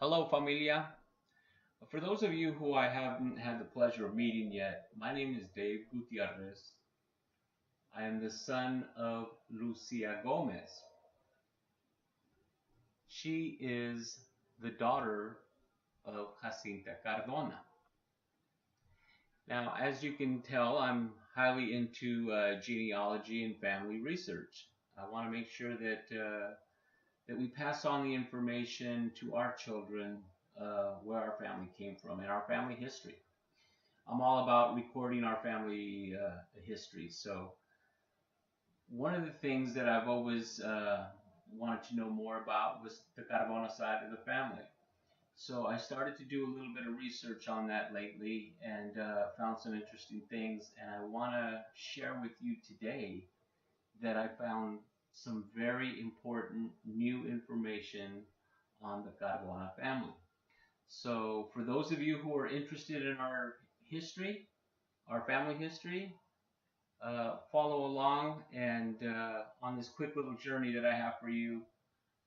Hello, familia. For those of you who I haven't had the pleasure of meeting yet, my name is Dave Gutierrez. I am the son of Lucia Gomez. She is the daughter of Jacinta Cardona. Now, as you can tell, I'm highly into genealogy and family research. I want to make sure that we pass on the information to our children where our family came from and our family history. I'm all about recording our family history. So one of the things that I've always wanted to know more about was the Cardona side of the family. So I started to do a little bit of research on that lately and found some interesting things. And I want to share with you today that I found some very important new information on the Cardona family. So for those of you who are interested in our history, our family history, follow along and on this quick little journey that I have for you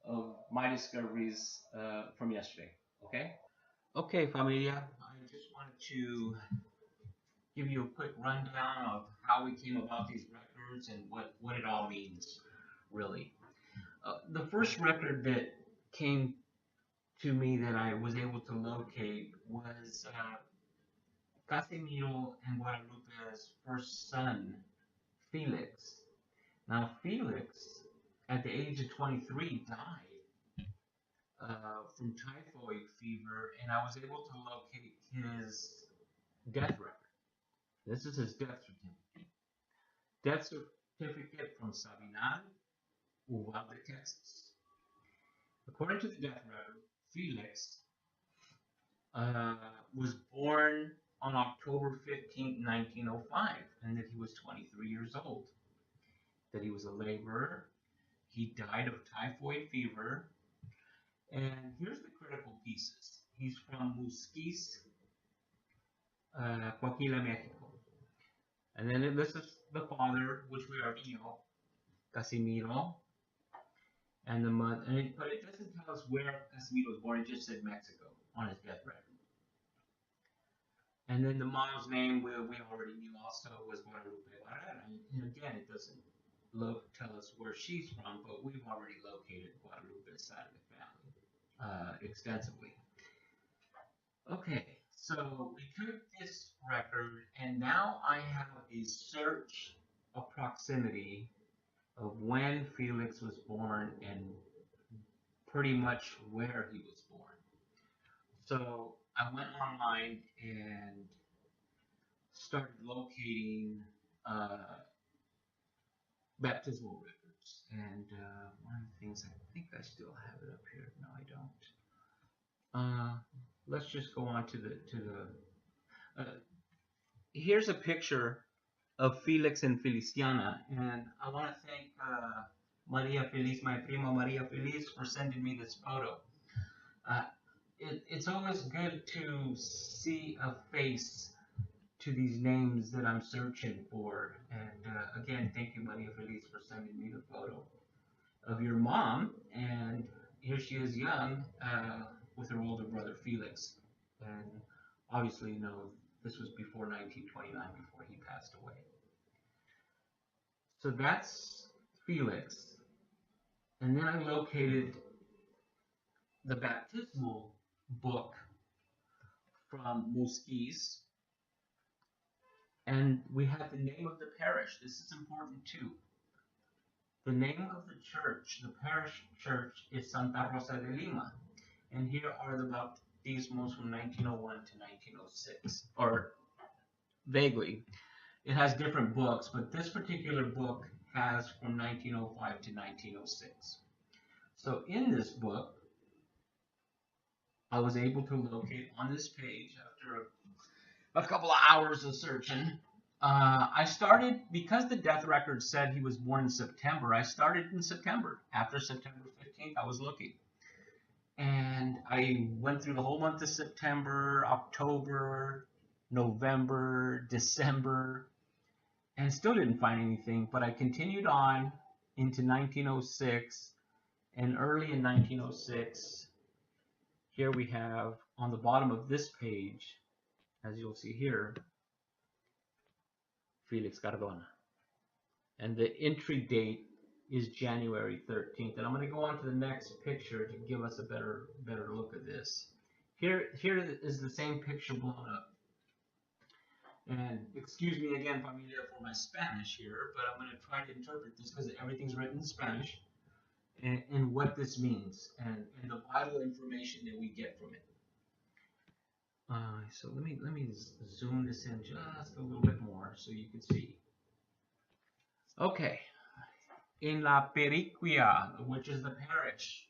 of my discoveries from yesterday. Okay? Okay, familia. I just wanted to give you a quick rundown of how we came about these records and what it all means, really. The first record that came to me that I was able to locate was Casimiro and Guadalupe's first son, Felix. Now, Felix, at the age of 23, died from typhoid fever, and I was able to locate his death record. This is his death certificate. Death certificate from Sabinal, Uvalde, Texas. According to the death record, Felix was born on October 15th, 1905, and that he was 23 years old. That he was a laborer. He died of typhoid fever. And here's the critical pieces. He's from Musquis, Coahuila, Mexico. And then this is the father, which we already know, Casimiro, and the mother. But it doesn't tell us where Casimiro was born. It just said Mexico on his death record. And then the mom's name we already knew also was Guadalupe. And again, it doesn't tell us where she's from, but we've already located Guadalupe's side of the family extensively. Okay, so we took this record, and now I have a search of proximity of when Felix was born and pretty much where he was born. So I went online and started locating baptismal records. And one of the things, I think I still have it up here. No, I don't. Let's just go on to the. Here's a picture of Felix and Feliciana, and I want to thank Maria Feliz, my prima Maria Feliz, for sending me this photo. It's always good to see a face to these names that I'm searching for. And again, thank you, Maria Feliz, for sending me the photo of your mom. And here she is young with her older brother, Felix. And obviously, this was before 1929, before he passed away. So that's Felix. And then I located the baptismal book from Musquis, and we have the name of the parish. This is important too. The name of the church, the parish church, is Santa Rosa de Lima. And here are the baptismos from 1901 to 1906, or vaguely. It has different books, but this particular book has from 1905 to 1906. So in this book, I was able to locate on this page after a couple of hours of searching. I started, because the death record said he was born in September, I started in September. After September 15th, I was looking. And I went through the whole month of September, October, November, December, and still didn't find anything. But I continued on into 1906, and early in 1906, here we have on the bottom of this page, as you'll see here, Felix Cardona. And the entry date is January 13th. And I'm going to go on to the next picture to give us a better look at this. Here is the same picture blown up. And excuse me again, familia, for my Spanish here, but I'm going to try to interpret this because everything's written in Spanish and what this means and the vital information that we get from it. So let me zoom this in just a little bit more so you can see. Okay, in La Periquia, which is the parish,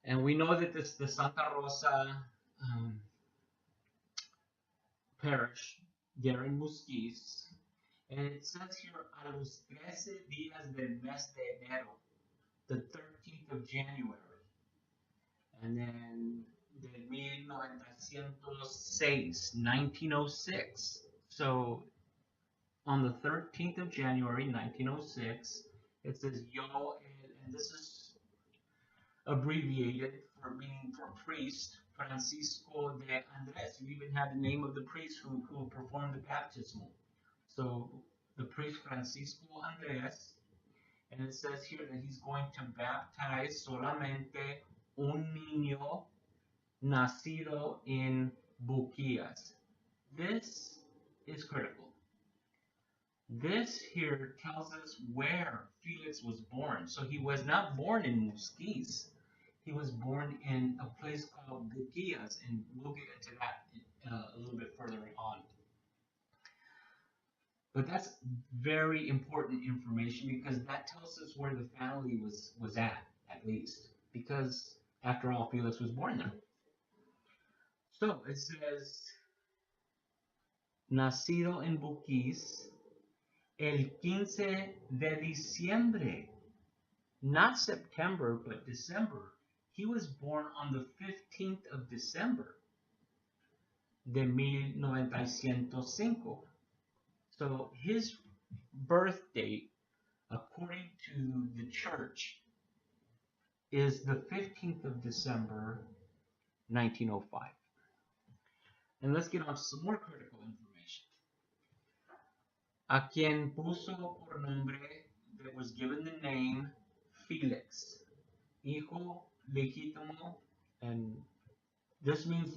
and we know that this the Santa Rosa parish there in Musquis, and it says here a los 13 días del mes de enero, the 13th of January, and then del 1906. So on the 13th of January 1906, it says yo, and this is abbreviated for meaning for priest, Francisco de Andres. You even have the name of the priest who performed the baptismal. So the priest Francisco Andres, and it says here that he's going to baptize solamente un niño nacido en Buquillas. This is critical. This here tells us where Felix was born. So he was not born in Musquis. He was born in a place called Buquillas, and we'll get into that a little bit further on. But that's very important information because that tells us where the family was at least. Because after all, Felix was born there. So it says, nacido en Buquis el 15 de diciembre, not September, but December. He was born on the 15th of December de 1905. So his birth date, according to the church, is the 15th of December, 1905. And let's get on to some more critical information. A quien puso por nombre, that was given the name Felix, hijo legítimo, and this means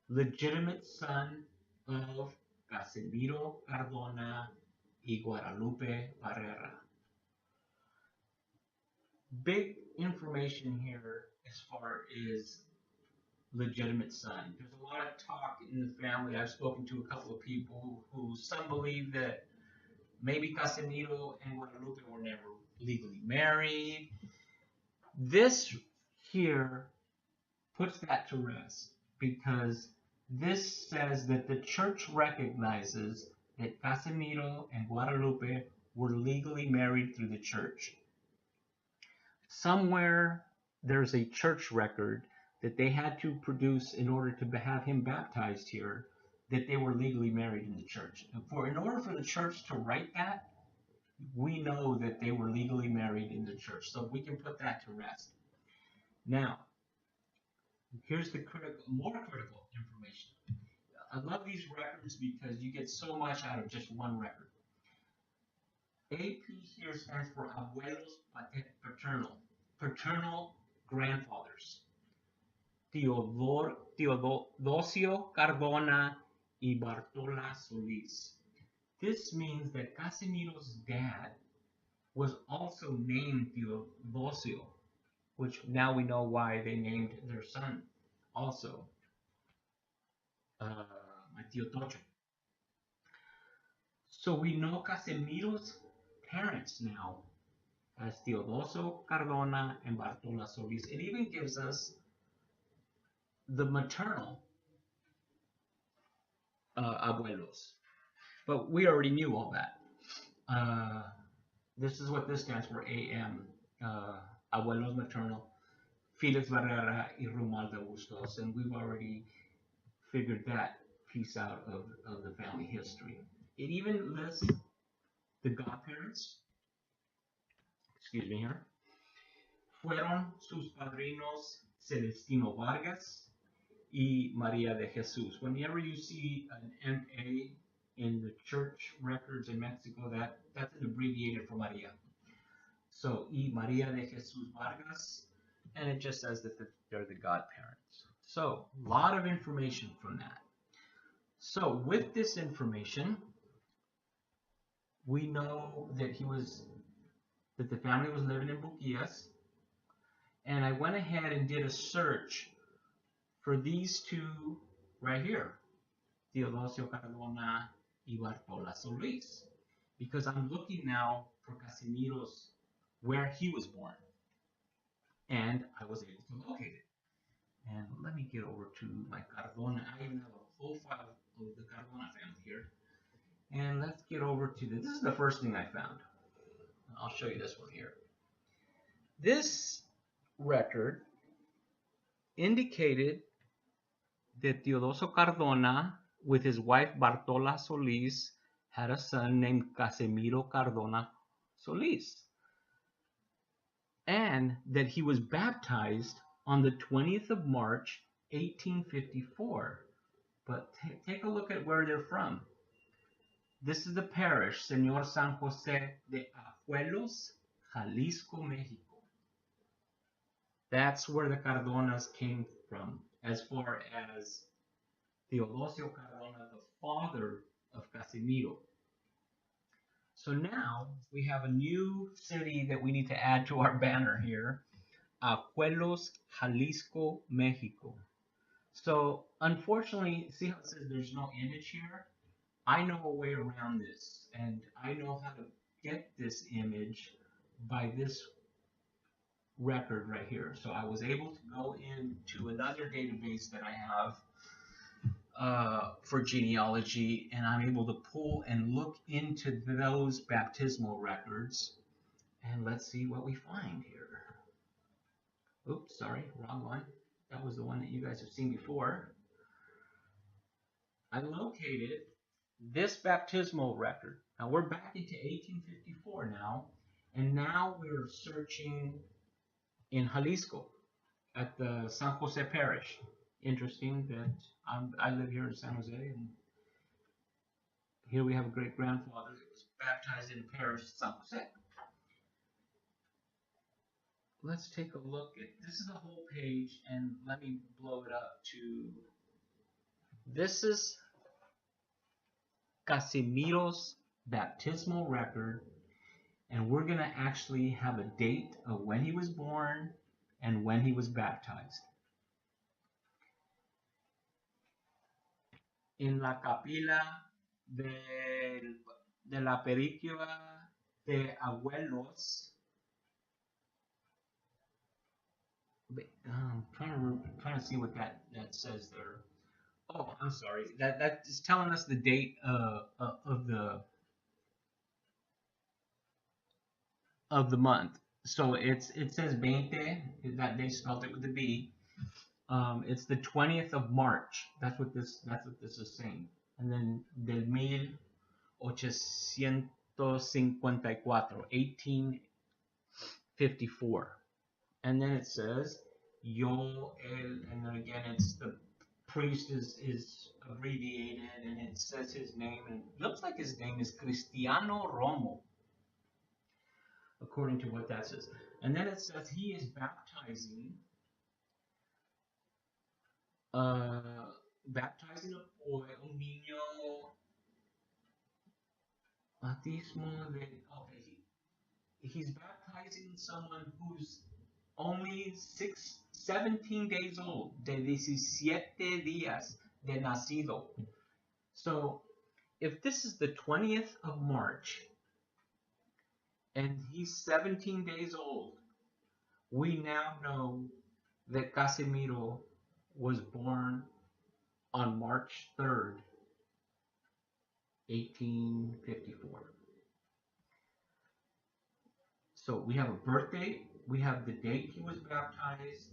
legitimate son of Casimiro Cardona y Guadalupe Barrera. Big information here as far as legitimate son. There's a lot of talk in the family. I've spoken to a couple of people who some believe that maybe Casimiro and Guadalupe were never legally married. This here puts that to rest because this says that the church recognizes that Casimiro and Guadalupe were legally married through the church. Somewhere there's a church record that they had to produce in order to have him baptized here, that they were legally married in the church. And in order for the church to write that, we know that they were legally married in the church. So we can put that to rest. Now, here's the more critical information. I love these records because you get so much out of just one record. AP here stands for abuelos paternal grandfathers. Teodosio Cardona y Bartola Solis. This means that Casimiro's dad was also named Teodosio, which now we know why they named their son also Tío Tocho. So we know Casimiro's parents now as Teodoso Cardona and Bartola Solis. It even gives us the maternal abuelos, but we already knew all that. This is what this stands for, AM, abuelos maternal, Felix Barrera y Romualdo Bustos, and we've already figured that piece out of the family history. It even lists the godparents, excuse me here, fueron sus padrinos Celestino Vargas y María de Jesús. Whenever you see an MA in the church records in Mexico, that's an abbreviated for Maria. So, y María de Jesús Vargas, and it just says that they're the godparents. So, a lot of information from that. So, with this information, we know that the family was living in Buquias, and I went ahead and did a search for these two right here, Teodosio Cardona y Bartola Solis, because I'm looking now for Casimiro's, where he was born, and I was able to locate it. And let me get over to my Cardona. I even have a profile of the Cardona family here. And let's get over to this is the first thing I found. I'll show you this one here. This record indicated that Teodoso Cardona, with his wife Bartola Solis, had a son named Casimiro Cardona Solis, and that he was baptized on the 20th of March, 1854. But take a look at where they're from. This is the parish, Señor San Jose de Ajuelos, Jalisco, Mexico. That's where the Cardonas came from, as far as Teodosio Cardona, the father of Casimiro. So now we have a new city that we need to add to our banner here, Ajuelos, Jalisco, Mexico. So unfortunately, see how it says there's no image here? I know a way around this, and I know how to get this image by this record right here. So I was able to go into another database that I have for genealogy, and I'm able to pull and look into those baptismal records, and let's see what we find here. Oops, sorry, wrong one. That was the one that you guys have seen before. I located this baptismal record. Now we're back into 1854 now, and now we're searching in Jalisco at the San Jose Parish. Interesting that I live here in San Jose, and here we have a great grandfather that was baptized in the parish of San Jose. Let's take a look at this is the whole page, and let me blow it up to this is Casimiro's baptismal record, and we're going to actually have a date of when he was born and when he was baptized. En la capilla de la periquia de abuelos. I'm trying to see what that says there. Oh, I'm sorry. That is telling us the date of the month. So it says 20. That they spelled it with a B. It's the 20th of March. That's what this is saying. And then del 1854. And then it says Yo el, and then again it's the priest is abbreviated, and it says his name, and it looks like his name is Cristiano Romo, according to what that says. And then it says he is baptizing baptizing a boy, un niño bautismo de, okay, he's baptizing someone who's only 17 days old, de 17 días de nacido. So if this is the 20th of March and he's 17 days old, we now know that Casimiro was born on March 3rd, 1854. So we have a birth date, we have the date he was baptized,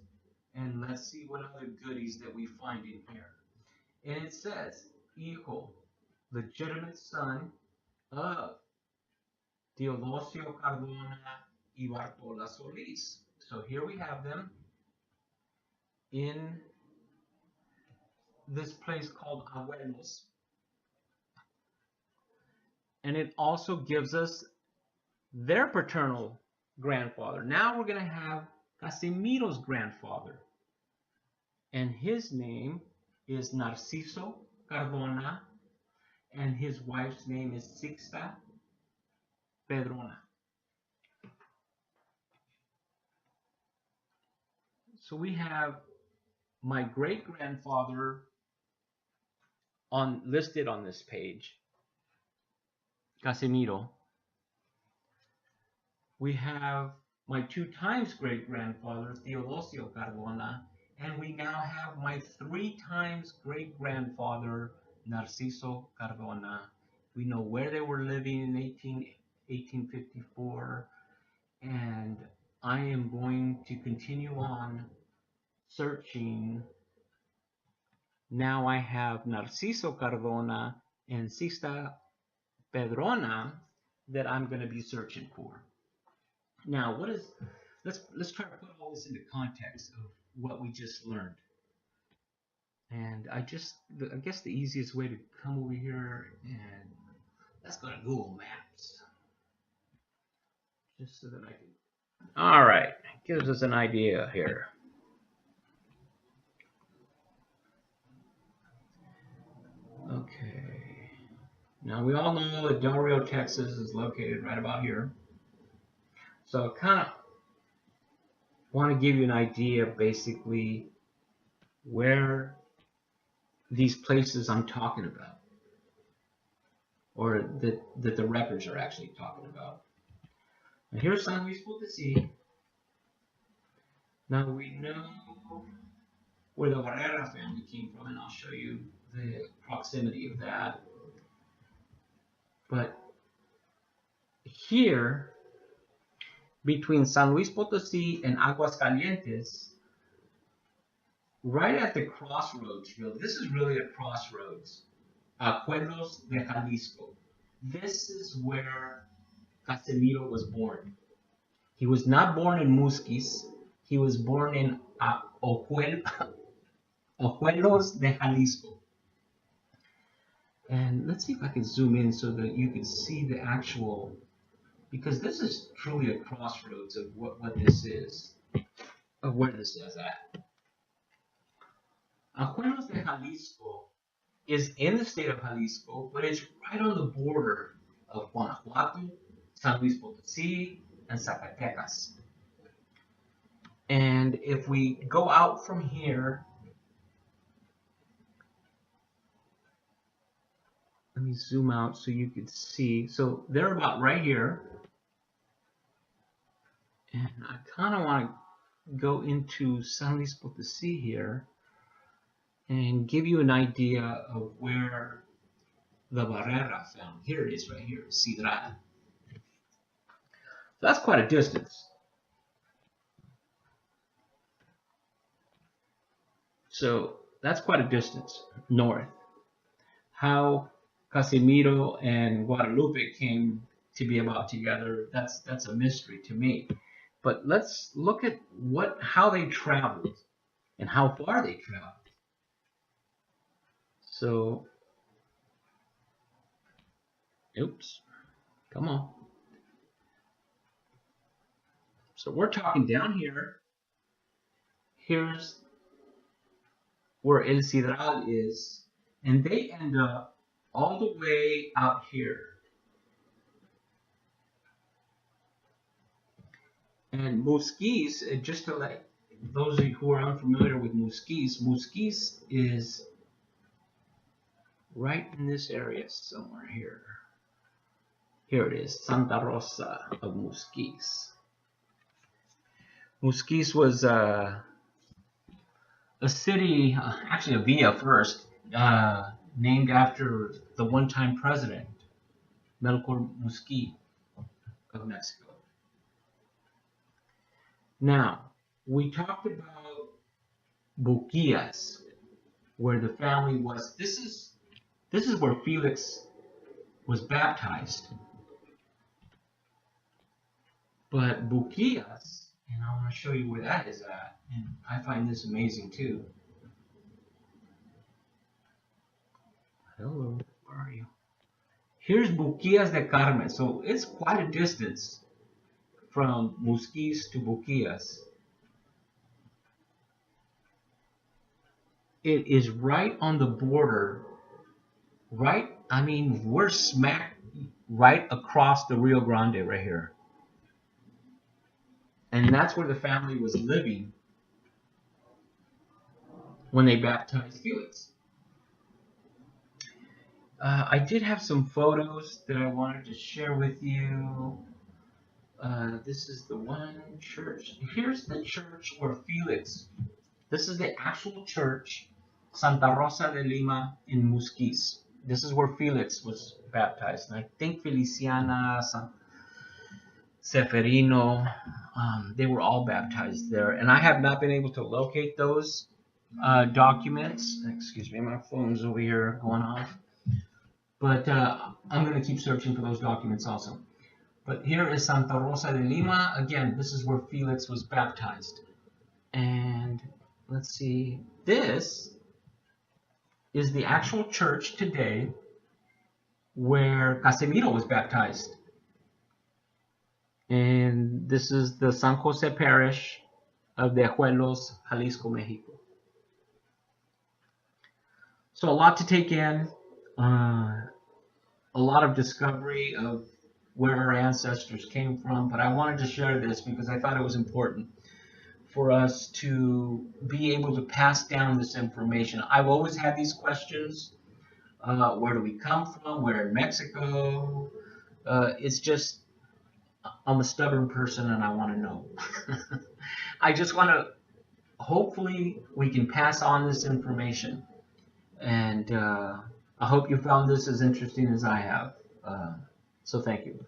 and let's see what other goodies that we find in here. And it says, hijo, legitimate son of Teodosio Cardona y Bartola Solis. So here we have them in this place called Abuelos. And it also gives us their paternal grandfather. Now we're going to have Casimiro's grandfather. And his name is Narciso Cardona, and his wife's name is Sixta Pedrona. So we have my great-grandfather listed on this page, Casimiro. We have my 2 times great-grandfather, Teodosio Cardona, and we now have my 3 times great-grandfather, Narciso Cardona. We know where they were living in 1854, and I am going to continue on searching. Now I have Narciso Cardona and Sixta Pedrona that I'm going to be searching for. Now, let's try to put all this into context of what we just learned. And I guess the easiest way to come over here, and let's go to Google Maps, just so that I can. All right, gives us an idea here. Okay. Now we all know that Del Rio, Texas is located right about here. So I kind of want to give you an idea basically where these places I'm talking about, or that the records are actually talking about. Now here's San Luis Potosí. Now we know where the Barrera family came from, and I'll show you the proximity of that. But here, between San Luis Potosí and Aguascalientes, right at the crossroads, really, this is really a crossroads, Pueblos de Jalisco. This is where Casimiro was born. He was not born in Musquis. He was born in Pueblos de Jalisco. And let's see if I can zoom in so that you can see the actual, because this is truly a crossroads of what this is, of where this is at. Pueblos de Jalisco is in the state of Jalisco, but it's right on the border of Guanajuato, San Luis Potosí, and Zacatecas. And if we go out from here, let me zoom out so you can see. So they're about right here. And I kind of want to go into San Luis Potosí here and give you an idea of where the Barrera family, here it is right here, Sidral. So that's quite a distance. So that's quite a distance north. How Casimiro and Guadalupe came to be about together, that's a mystery to me. But let's look at how they traveled and how far they traveled. So, oops, come on. So we're talking down here. Here's where El Sidral is, and they end up all the way out here. And Musquis, just to let those of you who are unfamiliar with Musquis, Musquis is right in this area somewhere here. Here it is, Santa Rosa of Musquis. Musquis was a city, actually a villa first, named after the one-time president, Melchor Musqui of Mexico. Now, we talked about Buquillas, where the family was. This is where Felix was baptized. But Buquillas And I want to show you where that is at. And I find this amazing too. Hello, where are you? Here's Buquillas de Carmen. So it's quite a distance from Musquis to Buquillas. It is right on the border, right? I mean, we're smack right across the Rio Grande right here. And that's where the family was living when they baptized Felix. I did have some photos that I wanted to share with you. This is the one church. Here's the church where Felix, this is the actual church, Santa Rosa de Lima in Musquis. This is where Felix was baptized. And I think Feliciana, San Seferino, they were all baptized there. And I have not been able to locate those documents. Excuse me, my phone's over here going off. But I'm going to keep searching for those documents also. But here is Santa Rosa de Lima. Again, this is where Felix was baptized. And let's see, this is the actual church today where Casemiro was baptized. And this is the San Jose Parish of De Ajuelos, Jalisco, Mexico. So a lot to take in, a lot of discovery of where our ancestors came from, but I wanted to share this because I thought it was important for us to be able to pass down this information. I've always had these questions. Where do we come from? Where in Mexico? It's just, I'm a stubborn person and I want to know. I just want to, hopefully we can pass on this information. And I hope you found this as interesting as I have. So thank you.